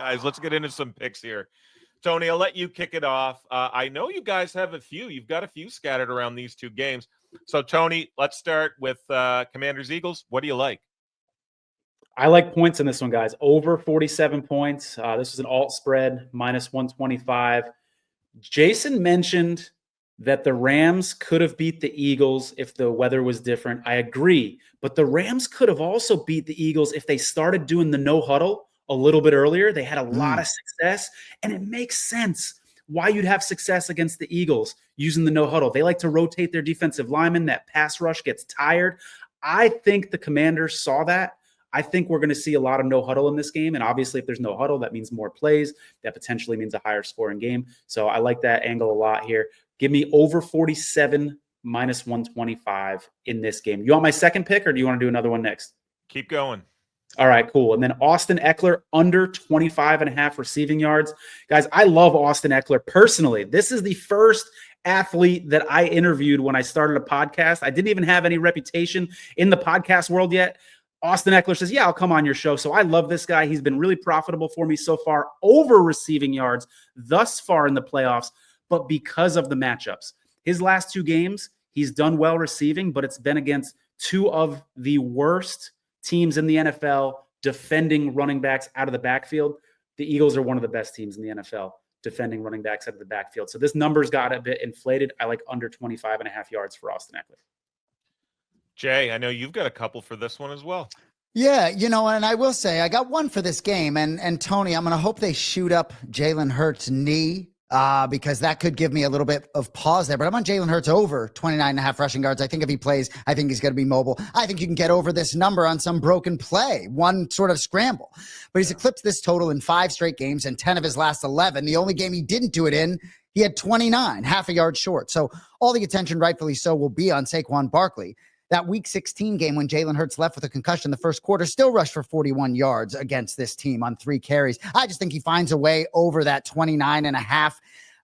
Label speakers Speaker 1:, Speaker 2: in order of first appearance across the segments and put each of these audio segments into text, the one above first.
Speaker 1: guys. Let's get into some picks here. Tony, I'll let you kick it off. I know you guys have a few. You've got a few scattered around these two games. So, Tony, let's start with Commanders-Eagles. What do you like?
Speaker 2: I like points in this one, guys. Over 47 points. This is an alt spread, minus 125. Jason mentioned that the Rams could have beat the Eagles if the weather was different. I agree. But the Rams could have also beat the Eagles if they started doing the no huddle a little bit earlier. They had a lot of success, and it makes sense why you'd have success against the Eagles using the no huddle. They like to rotate their defensive linemen. That pass rush gets tired. I think the Commanders saw that. I think we're going to see a lot of no huddle in this game. And obviously, if there's no huddle, that means more plays. That potentially means a higher scoring game. So I like that angle a lot here. Give me over 47 minus 125 in this game. You want my second pick, or do you want to do another one next?
Speaker 1: Keep going.
Speaker 2: All right, cool. And then Austin Eckler under 25.5 receiving yards. Guys, I love Austin Eckler personally. This is the first athlete that I interviewed when I started a podcast. I didn't even have any reputation in the podcast world yet. Austin Eckler says, yeah, I'll come on your show. So I love this guy. He's been really profitable for me so far, over receiving yards thus far in the playoffs, but because of the matchups. His last two games, he's done well receiving, but it's been against two of the worst teams in the NFL defending running backs out of the backfield. The Eagles are one of the best teams in the NFL defending running backs out of the backfield. So this number's got a bit inflated. I like under 25.5 yards for Austin Eckler.
Speaker 1: Jay, I know you've got a couple for this one as well.
Speaker 3: Yeah, and I will say I got one for this game. And Tony, I'm going to hope they shoot up Jalen Hurts' knee because that could give me a little bit of pause there. But I'm on Jalen Hurts over 29.5 rushing yards. I think if he plays, I think he's going to be mobile. I think you can get over this number on some broken play, one sort of scramble. But he's eclipsed this total in 5 straight games and 10 of his last 11. The only game he didn't do it in, he had 29, half a yard short. So all the attention, rightfully so, will be on Saquon Barkley. That Week 16 game when Jalen Hurts left with a concussion the first quarter, still rushed for 41 yards against this team on 3 carries. I just think he finds a way over that 29.5.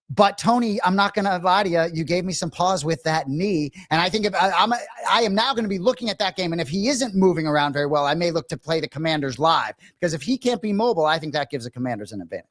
Speaker 3: But Tony, I'm not going to lie to you. You gave me some pause with that knee. And I think I am now going to be looking at that game. And if he isn't moving around very well, I may look to play the Commanders live. Because if he can't be mobile, I think that gives the Commanders an advantage.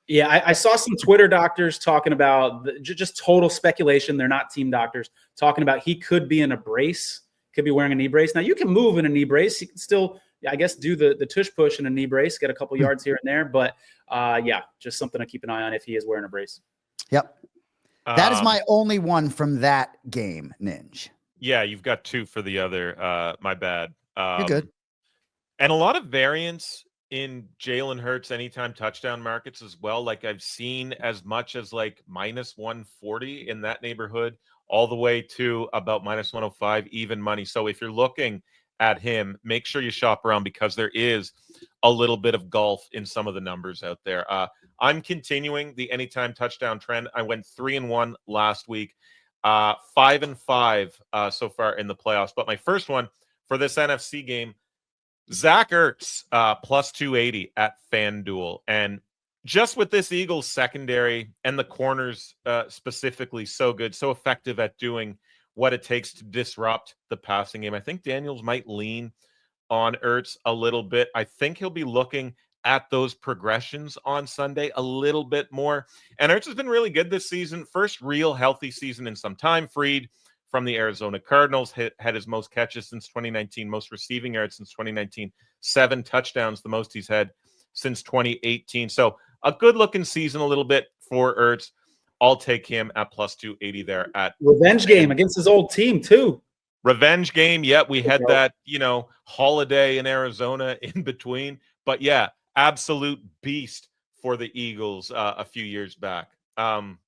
Speaker 2: Yeah, I saw some Twitter doctors talking about just total speculation. They're not team doctors. Talking about he could be in a brace. Could be wearing a knee brace. Now, you can move in a knee brace. You can still, I guess, do the tush push in a knee brace, get a couple yards here and there. But, yeah, just something to keep an eye on if he is wearing a brace.
Speaker 3: Yep. That is my only one from that game, Ninja.
Speaker 1: Yeah, you've got 2 for the other. My bad.
Speaker 3: You're good.
Speaker 1: And a lot of variance in Jalen Hurts anytime touchdown markets as well. Like I've seen as much as like minus 140 in that neighborhood, all the way to about minus 105, even money. So if you're looking at him, make sure you shop around because there is a little bit of golf in some of the numbers out there. I'm continuing the anytime touchdown trend. I went 3-1 last week, 5-5 so far in the playoffs. But my first one for this NFC game, Zach Ertz plus 280 at FanDuel. And just with this Eagles secondary and the corners specifically so good, so effective at doing what it takes to disrupt the passing game. I think Daniels might lean on Ertz a little bit. I think he'll be looking at those progressions on Sunday a little bit more. And Ertz has been really good this season. First real healthy season in some time. Freed from the Arizona Cardinals, had his most catches since 2019, most receiving yards since 2019, 7 touchdowns, the most he's had since 2018. So a good-looking season a little bit for Ertz. I'll take him at plus 280 there at
Speaker 2: revenge game against his old team too.
Speaker 1: Revenge game. Yeah, we had that, holiday in Arizona in between. But yeah, absolute beast for the Eagles a few years back.